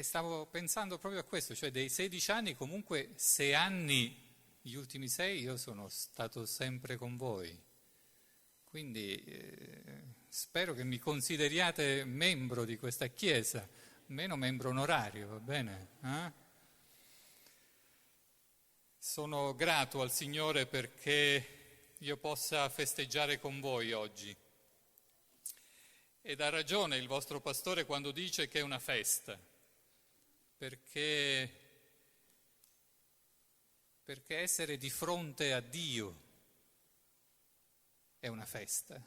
E stavo pensando proprio a questo, cioè dei 16 anni, comunque 6 anni, gli ultimi 6 io sono stato sempre con voi. Quindi spero che mi consideriate membro di questa Chiesa, meno membro onorario, va bene? Sono grato al Signore perché io possa festeggiare con voi oggi. Ed ha ragione il vostro pastore quando dice che è una festa, perché essere di fronte a Dio è una festa.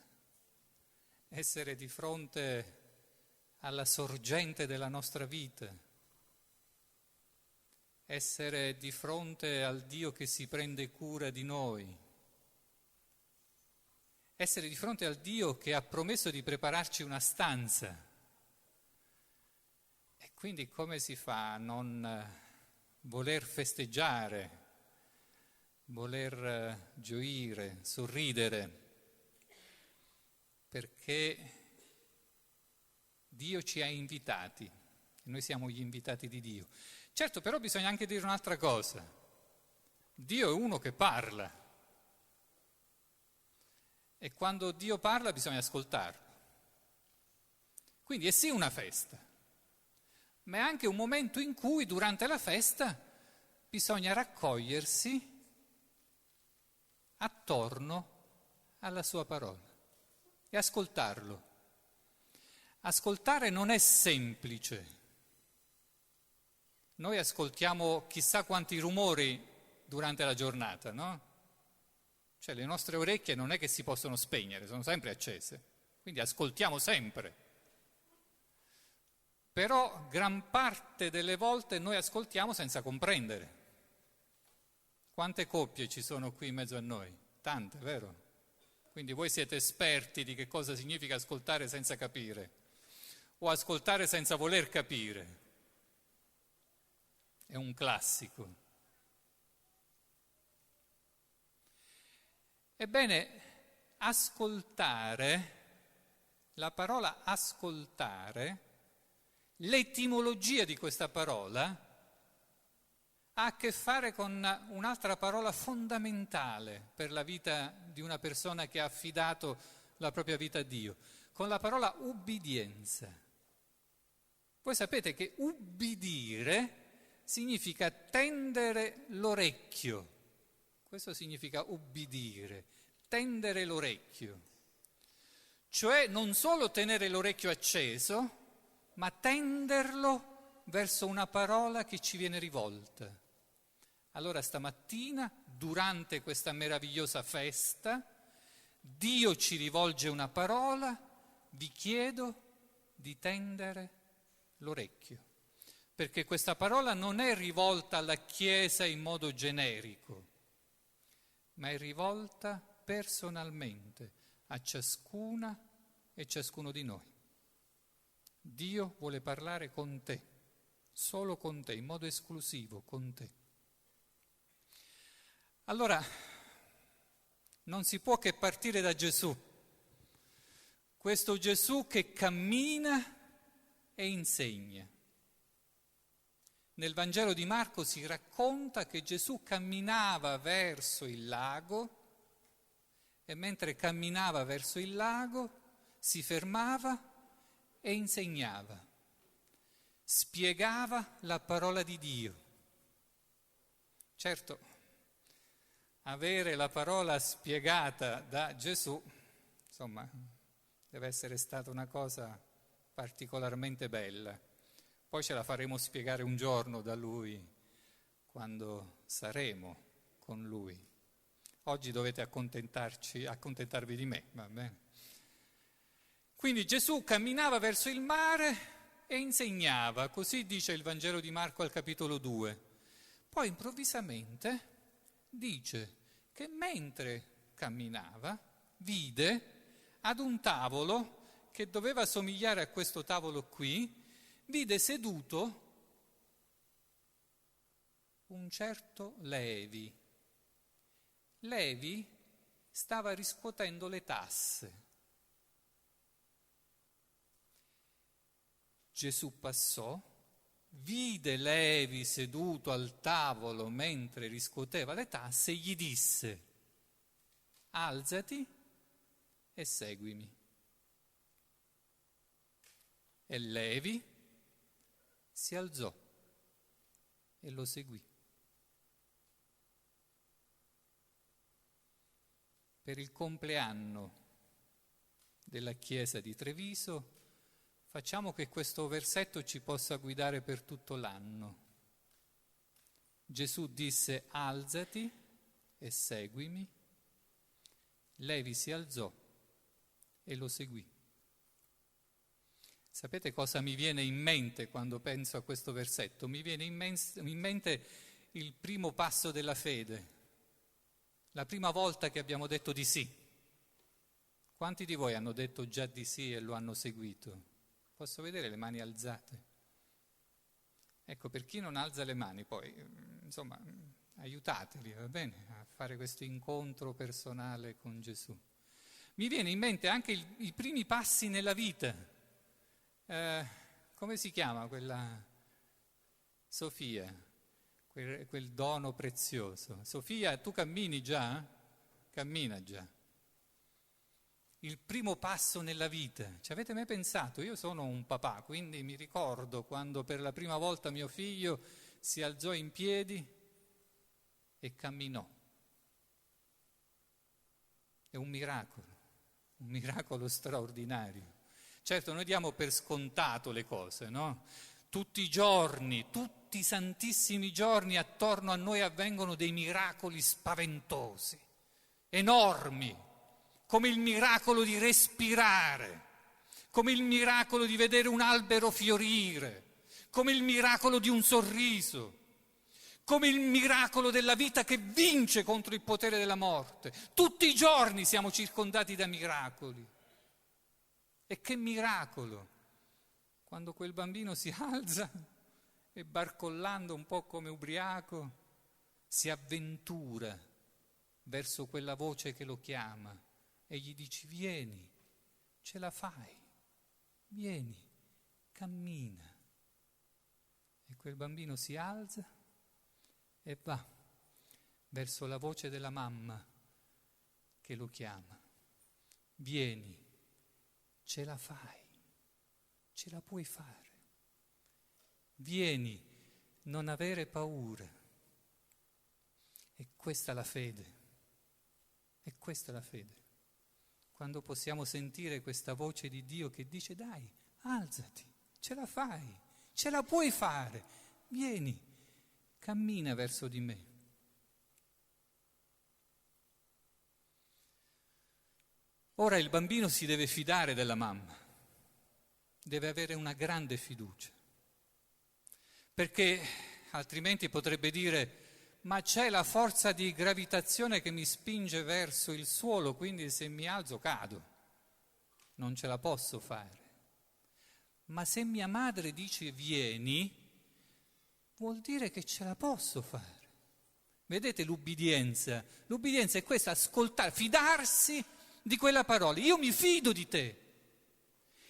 Essere di fronte alla sorgente della nostra vita, essere di fronte al Dio che si prende cura di noi, essere di fronte al Dio che ha promesso di prepararci una stanza. E quindi come si fa a non voler festeggiare, voler gioire, sorridere? Perché Dio ci ha invitati, e noi siamo gli invitati di Dio. Certo, però bisogna anche dire un'altra cosa. Dio è uno che parla. E quando Dio parla bisogna ascoltarlo. Quindi è sì una festa, ma è anche un momento in cui durante la festa bisogna raccogliersi attorno alla sua parola e ascoltarlo. Ascoltare non è semplice. Noi ascoltiamo chissà quanti rumori durante la giornata, no? Cioè le nostre orecchie non è che si possono spegnere, sono sempre accese, quindi ascoltiamo sempre. Però gran parte delle volte noi ascoltiamo senza comprendere. Quante coppie ci sono qui in mezzo a noi? Tante, vero? Quindi voi siete esperti di che cosa significa ascoltare senza capire o ascoltare senza voler capire. È un classico. Ebbene, ascoltare, la parola ascoltare, l'etimologia di questa parola ha a che fare con un'altra parola fondamentale per la vita di una persona che ha affidato la propria vita a Dio, con la parola ubbidienza. Voi sapete che ubbidire significa tendere l'orecchio. Questo significa ubbidire, tendere l'orecchio. Cioè non solo tenere l'orecchio acceso, ma tenderlo verso una parola che ci viene rivolta. Allora stamattina, durante questa meravigliosa festa, Dio ci rivolge una parola, vi chiedo di tendere l'orecchio. Perché questa parola non è rivolta alla Chiesa in modo generico, ma è rivolta personalmente a ciascuna e ciascuno di noi. Dio vuole parlare con te, solo con te, in modo esclusivo con te. Allora, non si può che partire da Gesù, questo Gesù che cammina e insegna. Nel Vangelo di Marco si racconta che Gesù camminava verso il lago e mentre camminava verso il lago si fermava e insegnava, spiegava la parola di Dio. Certo, avere la parola spiegata da Gesù, insomma, deve essere stata una cosa particolarmente bella. Poi ce la faremo spiegare un giorno da Lui, quando saremo con Lui. Oggi dovete accontentarvi di me, va bene? Quindi Gesù camminava verso il mare e insegnava, così dice il Vangelo di Marco al capitolo 2. Poi improvvisamente dice che mentre camminava vide ad un tavolo che doveva somigliare a questo tavolo qui, vide seduto un certo Levi. Levi stava riscuotendo le tasse. Gesù passò, vide Levi seduto al tavolo mentre riscuoteva le tasse, gli disse: alzati e seguimi. E Levi si alzò e lo seguì. Per il compleanno della Chiesa di Treviso facciamo che questo versetto ci possa guidare per tutto l'anno. Gesù disse: alzati e seguimi. Levi si alzò e lo seguì. Sapete cosa mi viene in mente quando penso a questo versetto? Mi viene in mente il primo passo della fede, la prima volta che abbiamo detto di sì. Quanti di voi hanno detto già di sì e lo hanno seguito? Posso vedere le mani alzate? Ecco, per chi non alza le mani, poi, insomma, aiutateli, va bene, a fare questo incontro personale con Gesù. Mi viene in mente anche i primi passi nella vita. Come si chiama quella Sofia, quel dono prezioso? Sofia, tu cammini già? Cammina già. Il primo passo nella vita. Ci avete mai pensato? Io sono un papà, quindi mi ricordo quando per la prima volta mio figlio si alzò in piedi e camminò. È un miracolo straordinario. Certo, noi diamo per scontato le cose, no? Tutti i giorni, tutti i santissimi giorni attorno a noi avvengono dei miracoli spaventosi, enormi, come il miracolo di respirare, come il miracolo di vedere un albero fiorire, come il miracolo di un sorriso, come il miracolo della vita che vince contro il potere della morte. Tutti i giorni siamo circondati da miracoli. E che miracolo quando quel bambino si alza e barcollando un po' come ubriaco si avventura verso quella voce che lo chiama e gli dice: vieni, ce la fai, vieni, cammina. E quel bambino si alza e va verso la voce della mamma che lo chiama: vieni, ce la fai, ce la puoi fare. Vieni, non avere paura. E questa è la fede. E questa è la fede. Quando possiamo sentire questa voce di Dio che dice: dai, alzati, ce la fai, ce la puoi fare. Vieni, cammina verso di me. Ora il bambino si deve fidare della mamma, deve avere una grande fiducia, perché altrimenti potrebbe dire: ma c'è la forza di gravitazione che mi spinge verso il suolo, quindi se mi alzo cado, non ce la posso fare. Ma se mia madre dice vieni, vuol dire che ce la posso fare. Vedete l'ubbidienza? L'ubbidienza è questa: ascoltare, fidarsi di quella parola. Io mi fido di te,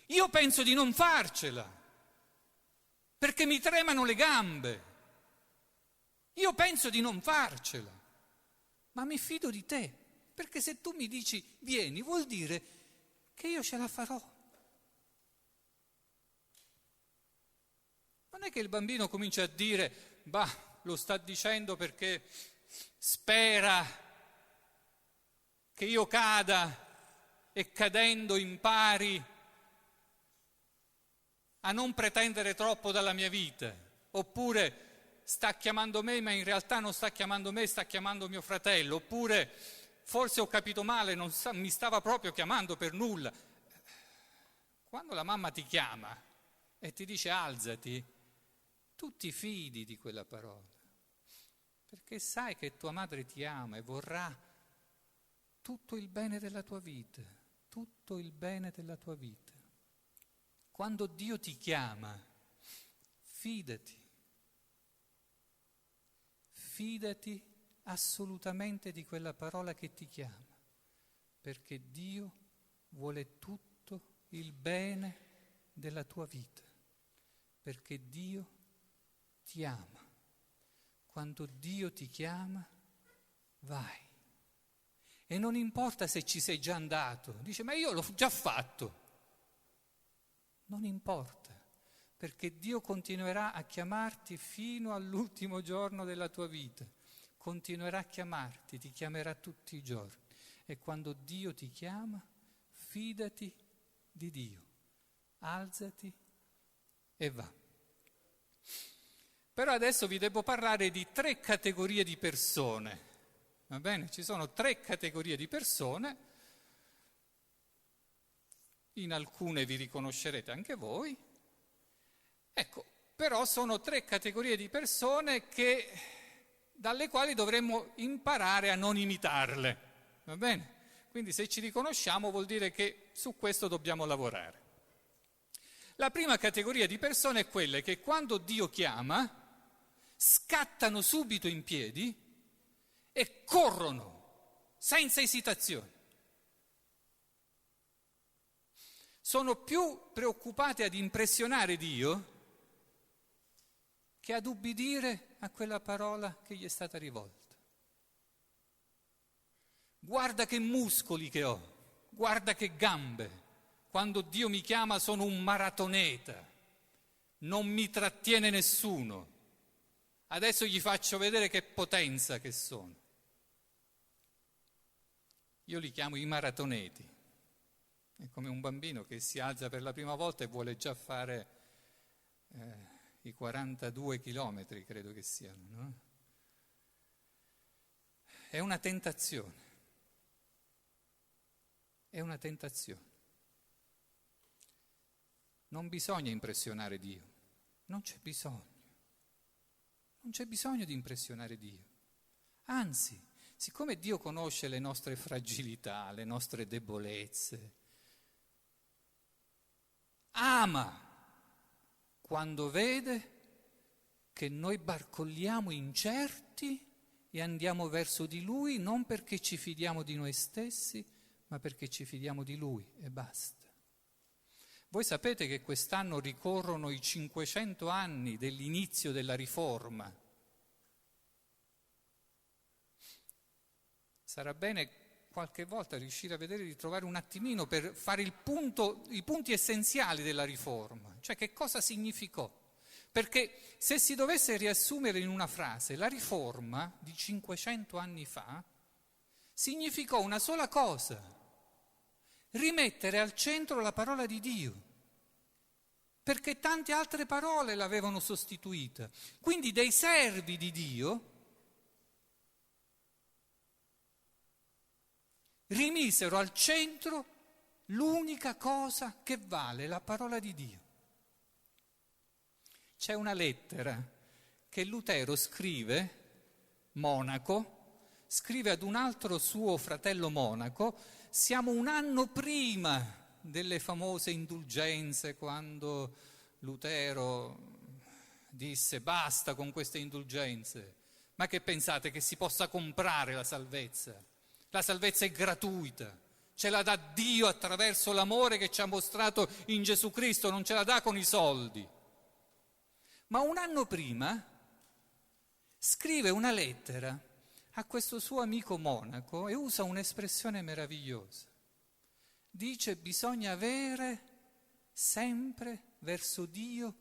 io penso di non farcela, perché mi tremano le gambe, io penso di non farcela, ma mi fido di te, perché se tu mi dici vieni, vuol dire che io ce la farò. Non è che il bambino comincia a dire: bah, lo sta dicendo perché spera che io cada e cadendo impari a non pretendere troppo dalla mia vita, oppure sta chiamando me ma in realtà non sta chiamando me, sta chiamando mio fratello, oppure forse ho capito male, mi stava proprio chiamando per nulla. Quando la mamma ti chiama e ti dice alzati, tu ti fidi di quella parola, perché sai che tua madre ti ama e vorrà tutto il bene della tua vita, tutto il bene della tua vita. Quando Dio ti chiama, fidati assolutamente di quella parola che ti chiama, perché Dio vuole tutto il bene della tua vita, perché Dio ti ama. Quando Dio ti chiama, vai. E non importa se ci sei già andato, dice, ma io l'ho già fatto. Non importa, perché Dio continuerà a chiamarti fino all'ultimo giorno della tua vita. Continuerà a chiamarti, ti chiamerà tutti i giorni. E quando Dio ti chiama, fidati di Dio. Alzati e va. Però adesso vi devo parlare di 3 categorie di persone, va bene? Ci sono 3 categorie di persone, in alcune vi riconoscerete anche voi, ecco, però sono 3 categorie di persone dalle quali dovremmo imparare a non imitarle, va bene? Quindi se ci riconosciamo vuol dire che su questo dobbiamo lavorare. La prima categoria di persone è quelle che quando Dio chiama scattano subito in piedi e corrono senza esitazione. Sono più preoccupate ad impressionare Dio che ad ubbidire a quella parola che gli è stata rivolta. Guarda che muscoli che ho, guarda che gambe. Quando Dio mi chiama sono un maratoneta, non mi trattiene nessuno. Adesso gli faccio vedere che potenza che sono. Io li chiamo i maratoneti. È come un bambino che si alza per la prima volta e vuole già fare i 42 chilometri, credo che siano, no? È una tentazione. È una tentazione. Non bisogna impressionare Dio, non c'è bisogno. Non c'è bisogno di impressionare Dio. Anzi, siccome Dio conosce le nostre fragilità, le nostre debolezze, ama quando vede che noi barcolliamo incerti e andiamo verso di Lui non perché ci fidiamo di noi stessi, ma perché ci fidiamo di Lui e basta. Voi sapete che quest'anno ricorrono i 500 anni dell'inizio della Riforma. Sarà bene qualche volta riuscire a vedere di trovare un attimino per fare i punti essenziali della Riforma, cioè che cosa significò. Perché se si dovesse riassumere in una frase, la Riforma di 500 anni fa significò una sola cosa: rimettere al centro la parola di Dio, perché tante altre parole l'avevano sostituita. Quindi dei servi di Dio rimisero al centro l'unica cosa che vale, la parola di Dio. C'è una lettera che Lutero scrive, monaco, scrive ad un altro suo fratello monaco. Siamo un anno prima delle famose indulgenze, quando Lutero disse basta con queste indulgenze. Ma che pensate, che si possa comprare la salvezza? La salvezza è gratuita, ce la dà Dio attraverso l'amore che ci ha mostrato in Gesù Cristo, non ce la dà con i soldi. Ma un anno prima scrive una lettera a questo suo amico monaco e usa un'espressione meravigliosa. Dice: bisogna avere sempre verso Dio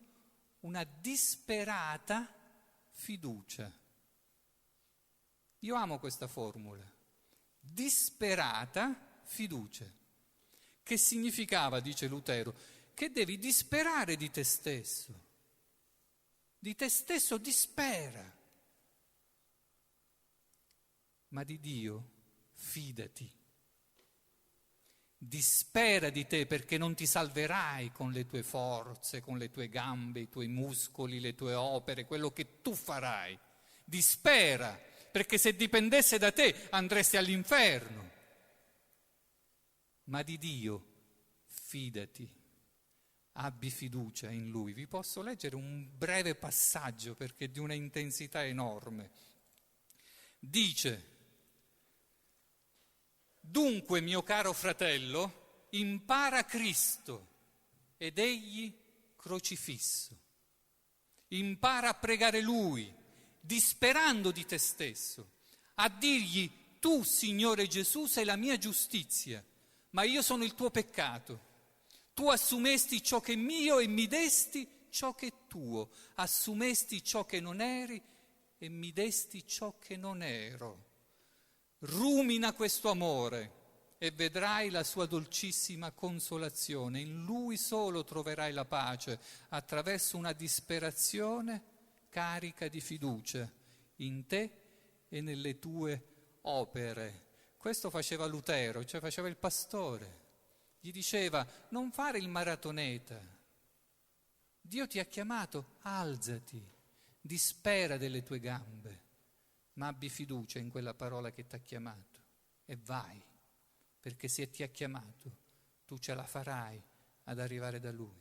una disperata fiducia. Io amo questa formula, disperata fiducia. Che significava, dice Lutero, che devi disperare di te stesso dispera, ma di Dio fidati. Dispera di te perché non ti salverai con le tue forze, con le tue gambe, i tuoi muscoli, le tue opere, quello che tu farai. Dispera, perché se dipendesse da te andresti all'inferno. Ma di Dio fidati, abbi fiducia in Lui. Vi posso leggere un breve passaggio perché è di una intensità enorme. Dice: dunque, mio caro fratello, impara Cristo ed Egli crocifisso. impara a pregare Lui, disperando di te stesso, a dirgli: tu, Signore Gesù, sei la mia giustizia, ma io sono il tuo peccato. Tu assumesti ciò che è mio e mi desti ciò che è tuo, assumesti ciò che non eri e mi desti ciò che non ero. Rumina questo amore e vedrai la sua dolcissima consolazione. In Lui solo troverai la pace, attraverso una disperazione carica di fiducia in te e nelle tue opere. Questo faceva Lutero, cioè faceva il pastore. Gli diceva: non fare il maratoneta. Dio ti ha chiamato, alzati, dispera delle tue gambe, ma abbi fiducia in quella parola che ti ha chiamato e vai, perché se ti ha chiamato tu ce la farai ad arrivare da Lui.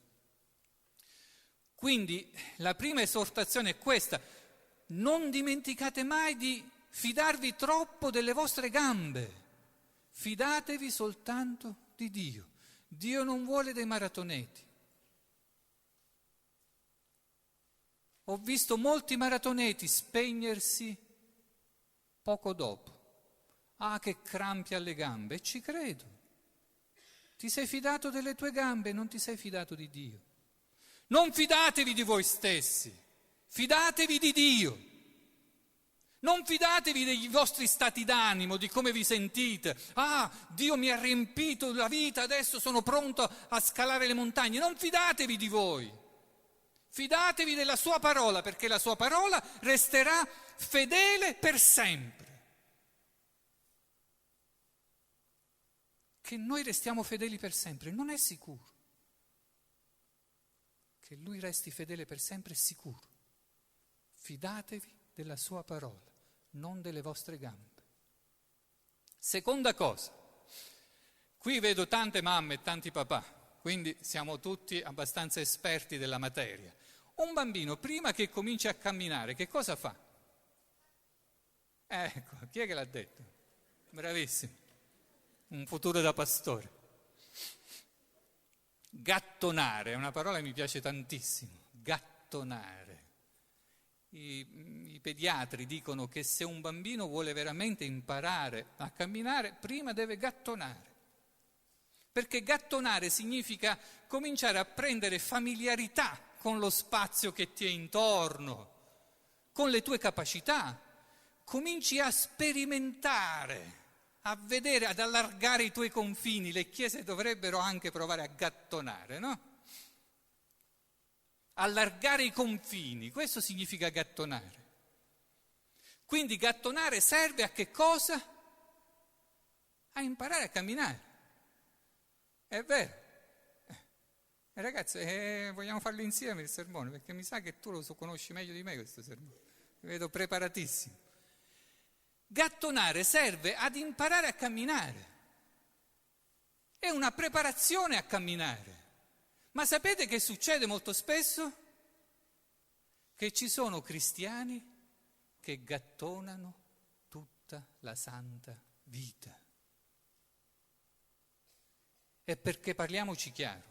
Quindi la prima esortazione è questa: non dimenticate mai di fidarvi troppo delle vostre gambe, fidatevi soltanto di Dio. Dio non vuole dei maratoneti. Ho visto molti maratoneti spegnersi poco dopo. Ah, che crampi alle gambe! E ci credo. Ti sei fidato delle tue gambe, non ti sei fidato di Dio. Non fidatevi di voi stessi, fidatevi di Dio. Non fidatevi dei vostri stati d'animo, di come vi sentite. Ah, Dio mi ha riempito la vita, adesso sono pronto a scalare le montagne. Non fidatevi di voi. Fidatevi della sua parola, perché la sua parola resterà fedele per sempre. Che noi restiamo fedeli per sempre non è sicuro. Che Lui resti fedele per sempre è sicuro. Fidatevi della sua parola, non delle vostre gambe. Seconda cosa, qui vedo tante mamme e tanti papà, quindi siamo tutti abbastanza esperti della materia. Un bambino, prima che cominci a camminare, che cosa fa? Ecco, chi è che l'ha detto? Bravissimo, un futuro da pastore. Gattonare è una parola che mi piace tantissimo, gattonare. I pediatri dicono che se un bambino vuole veramente imparare a camminare, prima deve gattonare. Perché gattonare significa cominciare a prendere familiarità con lo spazio che ti è intorno, con le tue capacità. Cominci a sperimentare, a vedere, ad allargare i tuoi confini. Le chiese dovrebbero anche provare a gattonare, no? Allargare i confini, questo significa gattonare. Quindi gattonare serve a che cosa? A imparare a camminare. È vero. Ragazzi, vogliamo farlo insieme il sermone, perché mi sa che tu lo conosci meglio di me questo sermone. Mi vedo preparatissimo. Gattonare serve ad imparare a camminare. È una preparazione a camminare. Ma sapete che succede molto spesso? Che ci sono cristiani che gattonano tutta la santa vita. E perché parliamoci chiaro,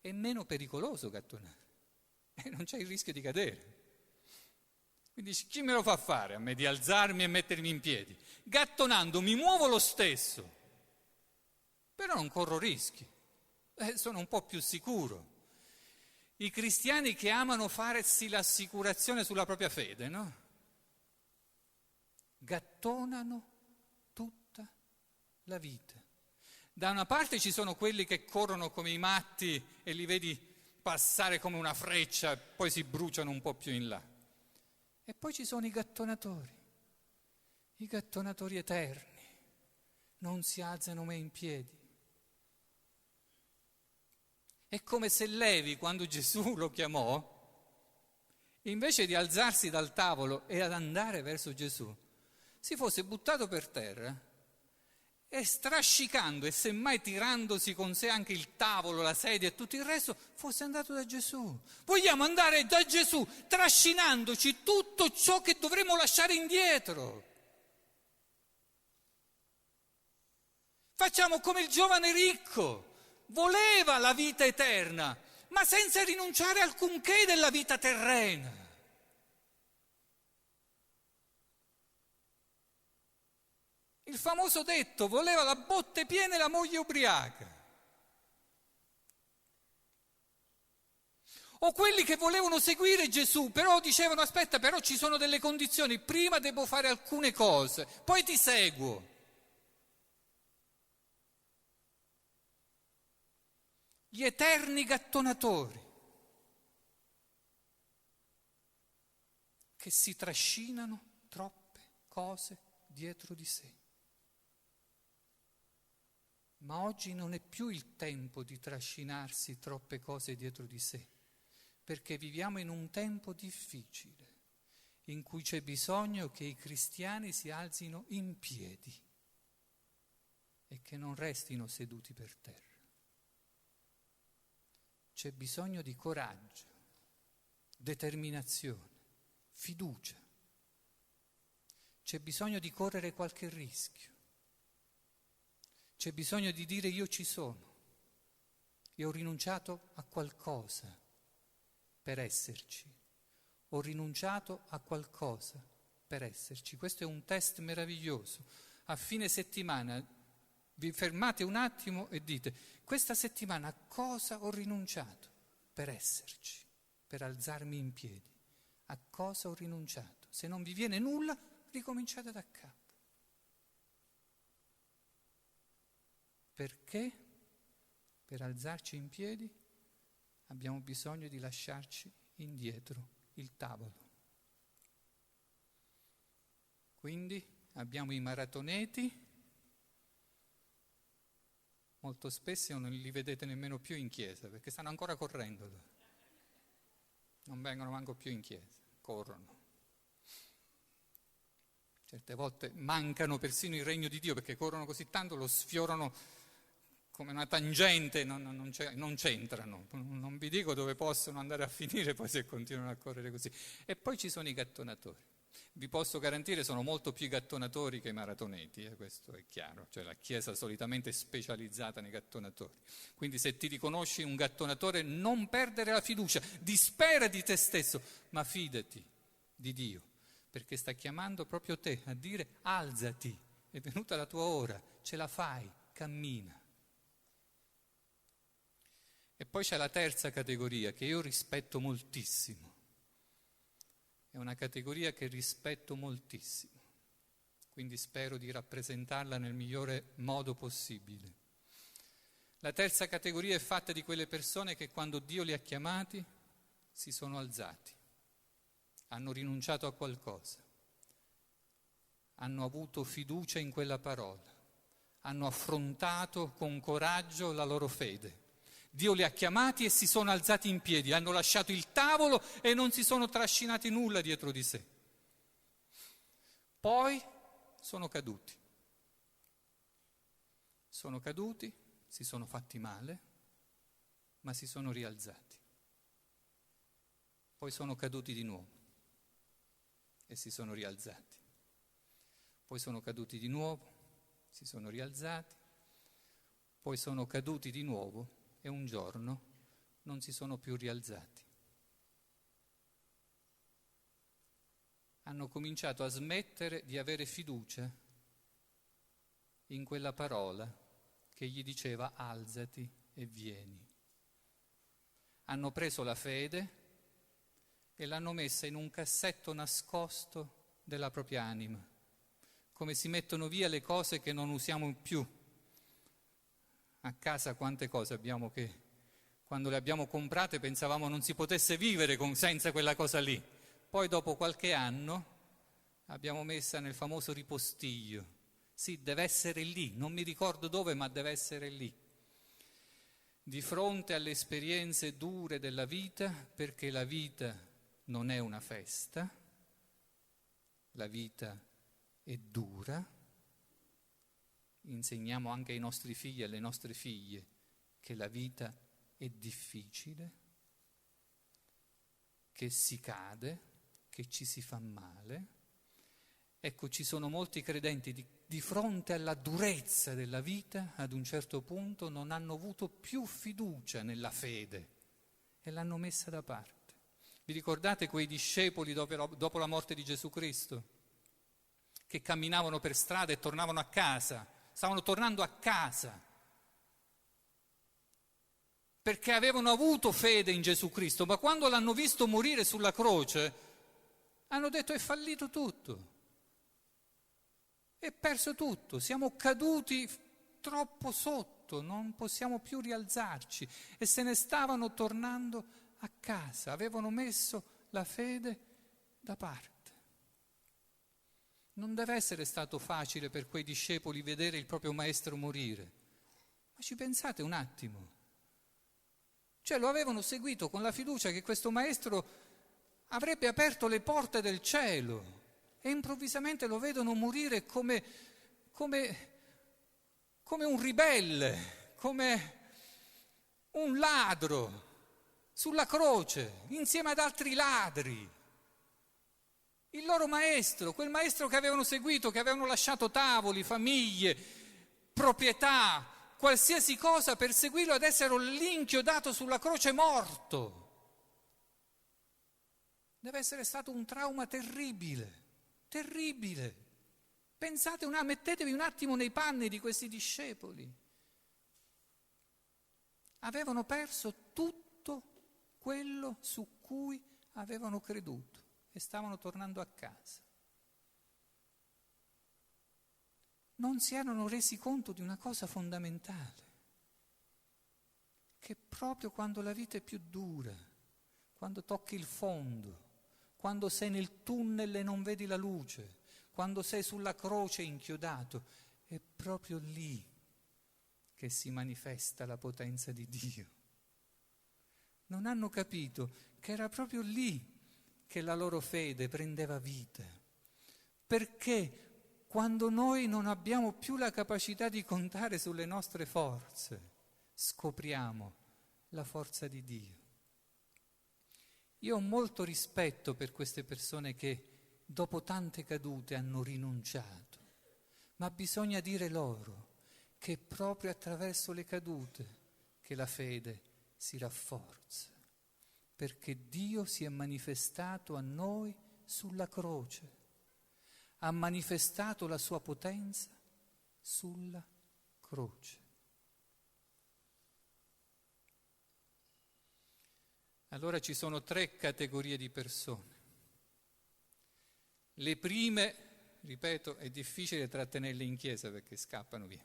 è meno pericoloso gattonare e non c'è il rischio di cadere. Quindi chi me lo fa fare a me di alzarmi e mettermi in piedi? Gattonando mi muovo lo stesso, però non corro rischi. Sono un po' più sicuro. I cristiani che amano farsi l'assicurazione sulla propria fede, no? Gattonano tutta la vita. Da una parte ci sono quelli che corrono come i matti e li vedi passare come una freccia e poi si bruciano un po' più in là. E poi ci sono i gattonatori eterni, non si alzano mai in piedi. È come se Levi, quando Gesù lo chiamò, invece di alzarsi dal tavolo e ad andare verso Gesù, si fosse buttato per terra e strascicando e semmai tirandosi con sé anche il tavolo, la sedia e tutto il resto, fosse andato da Gesù. Vogliamo andare da Gesù trascinandoci tutto ciò che dovremmo lasciare indietro. Facciamo come il giovane ricco. Voleva la vita eterna, ma senza rinunciare alcunché della vita terrena. Il famoso detto: voleva la botte piena e la moglie ubriaca. O quelli che volevano seguire Gesù, però dicevano: aspetta, però ci sono delle condizioni, prima devo fare alcune cose, poi ti seguo. Gli eterni gattonatori che si trascinano troppe cose dietro di sé. Ma oggi non è più il tempo di trascinarsi troppe cose dietro di sé, perché viviamo in un tempo difficile, in cui c'è bisogno che i cristiani si alzino in piedi e che non restino seduti per terra. C'è bisogno di coraggio, determinazione, fiducia. C'è bisogno di correre qualche rischio. C'è bisogno di dire: io ci sono, io ho rinunciato a qualcosa per esserci, ho rinunciato a qualcosa per esserci. Questo è un test meraviglioso. A fine settimana vi fermate un attimo e dite: questa settimana a cosa ho rinunciato per esserci, per alzarmi in piedi? A cosa ho rinunciato? Se non vi viene nulla, ricominciate da capo. Perché per alzarci in piedi abbiamo bisogno di lasciarci indietro il tavolo. Quindi abbiamo i maratoneti, molto spesso non li vedete nemmeno più in chiesa, perché stanno ancora correndo. Non vengono manco più in chiesa, corrono. Certe volte mancano persino il regno di Dio, perché corrono così tanto, lo sfiorano come una tangente, non c'entrano. Non vi dico dove possono andare a finire poi se continuano a correre così. E poi ci sono i gattonatori. Vi posso garantire, sono molto più gattonatori che i maratoneti, questo è chiaro. Cioè la Chiesa solitamente è specializzata nei gattonatori. Quindi se ti riconosci un gattonatore, non perdere la fiducia, dispera di te stesso, ma fidati di Dio, perché sta chiamando proprio te a dire: alzati, è venuta la tua ora, ce la fai, cammina. E poi c'è la terza categoria che io rispetto moltissimo. È una categoria che rispetto moltissimo, quindi spero di rappresentarla nel migliore modo possibile. La terza categoria è fatta di quelle persone che quando Dio li ha chiamati si sono alzati, hanno rinunciato a qualcosa, hanno avuto fiducia in quella parola, hanno affrontato con coraggio la loro fede. Dio li ha chiamati e si sono alzati in piedi, hanno lasciato il tavolo e non si sono trascinati nulla dietro di sé. Poi sono caduti. Sono caduti, si sono fatti male, ma si sono rialzati. Poi sono caduti di nuovo e si sono rialzati. Poi sono caduti di nuovo, si sono rialzati. Poi sono caduti di nuovo e un giorno non si sono più rialzati. Hanno cominciato a smettere di avere fiducia in quella parola che gli diceva: alzati e vieni. Hanno preso la fede e l'hanno messa in un cassetto nascosto della propria anima, come si mettono via le cose che non usiamo più. A casa quante cose abbiamo che quando le abbiamo comprate pensavamo non si potesse vivere senza quella cosa lì. Poi dopo qualche anno abbiamo messa nel famoso ripostiglio. Sì, deve essere lì, non mi ricordo dove, ma deve essere lì. Di fronte alle esperienze dure della vita, perché la vita non è una festa, la vita è dura. Insegniamo anche ai nostri figli e alle nostre figlie che la vita è difficile, che si cade, che ci si fa male. Ecco, ci sono molti credenti di fronte alla durezza della vita, ad un certo punto non hanno avuto più fiducia nella fede e l'hanno messa da parte. Vi ricordate quei discepoli dopo la morte di Gesù Cristo? Che camminavano per strada e tornavano a casa, stavano tornando a casa, perché avevano avuto fede in Gesù Cristo, ma quando l'hanno visto morire sulla croce, hanno detto è fallito tutto, è perso tutto, siamo caduti troppo sotto, non possiamo più rialzarci, e se ne stavano tornando a casa, avevano messo la fede da parte. Non deve essere stato facile per quei discepoli vedere il proprio maestro morire, ma ci pensate un attimo. Cioè lo avevano seguito con la fiducia che questo maestro avrebbe aperto le porte del cielo e improvvisamente lo vedono morire come un ribelle, come un ladro sulla croce, insieme ad altri ladri. Il loro maestro, quel maestro che avevano seguito, che avevano lasciato tavoli, famiglie, proprietà, qualsiasi cosa per seguirlo, ad essere lì inchiodato sulla croce morto. Deve essere stato un trauma terribile, terribile. Pensate mettetevi un attimo nei panni di questi discepoli. Avevano perso tutto quello su cui avevano creduto e stavano tornando a casa. Non si erano resi conto di una cosa fondamentale, che proprio quando la vita è più dura, quando tocchi il fondo, quando sei nel tunnel e non vedi la luce, quando sei sulla croce inchiodato, è proprio lì che si manifesta la potenza di Dio. Non hanno capito che era proprio lì che la loro fede prendeva vita, perché quando noi non abbiamo più la capacità di contare sulle nostre forze, scopriamo la forza di Dio. Io ho molto rispetto per queste persone che dopo tante cadute hanno rinunciato, ma bisogna dire loro che è proprio attraverso le cadute che la fede si rafforza, perché Dio si è manifestato a noi sulla croce, ha manifestato la sua potenza sulla croce. Allora ci sono 3 categorie di persone. Le prime, ripeto, è difficile trattenerle in chiesa perché scappano via.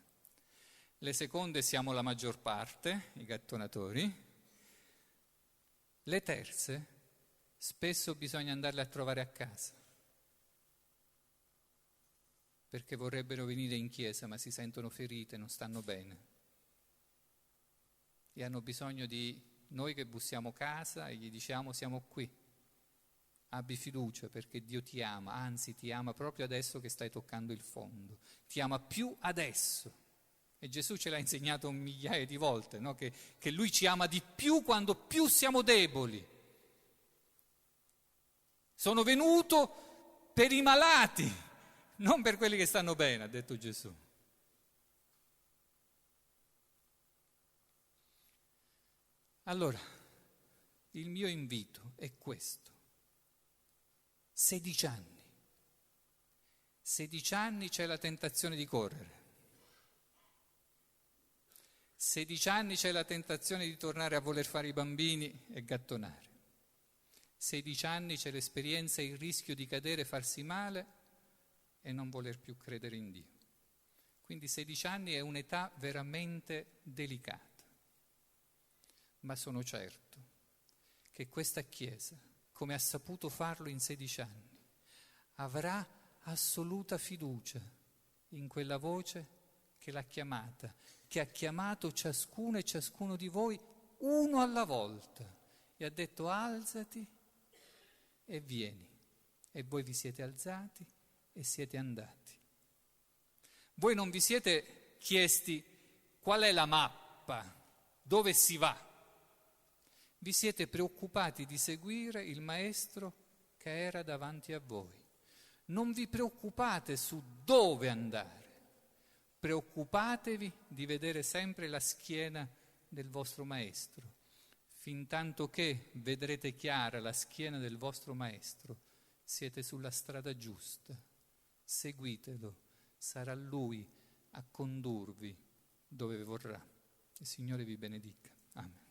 Le seconde siamo la maggior parte, i gattonatori. Le terze, spesso bisogna andarle a trovare a casa, perché vorrebbero venire in chiesa ma si sentono ferite, non stanno bene e hanno bisogno di noi che bussiamo casa e gli diciamo siamo qui, abbi fiducia perché Dio ti ama, anzi ti ama proprio adesso che stai toccando il fondo, ti ama più adesso. E Gesù ce l'ha insegnato migliaia di volte, no? Che Lui ci ama di più quando più siamo deboli. Sono venuto per i malati, non per quelli che stanno bene, ha detto Gesù. Allora, il mio invito è questo. 16 anni. 16 anni c'è la tentazione di correre. 16 anni c'è la tentazione di tornare a voler fare i bambini e gattonare. 16 anni c'è l'esperienza e il rischio di cadere, farsi male e non voler più credere in Dio. Quindi 16 anni è un'età veramente delicata. Ma sono certo che questa Chiesa, come ha saputo farlo in 16 anni, avrà assoluta fiducia in quella voce che l'ha chiamata, che ha chiamato ciascuno e ciascuno di voi uno alla volta e ha detto alzati e vieni. E voi vi siete alzati e siete andati. Voi non vi siete chiesti qual è la mappa, dove si va. Vi siete preoccupati di seguire il maestro che era davanti a voi. Non vi preoccupate su dove andare. Preoccupatevi di vedere sempre la schiena del vostro maestro, Fintanto che vedrete chiara la schiena del vostro Maestro, siete sulla strada giusta. Seguitelo, sarà Lui a condurvi dove vorrà. Il Signore vi benedica. Amen.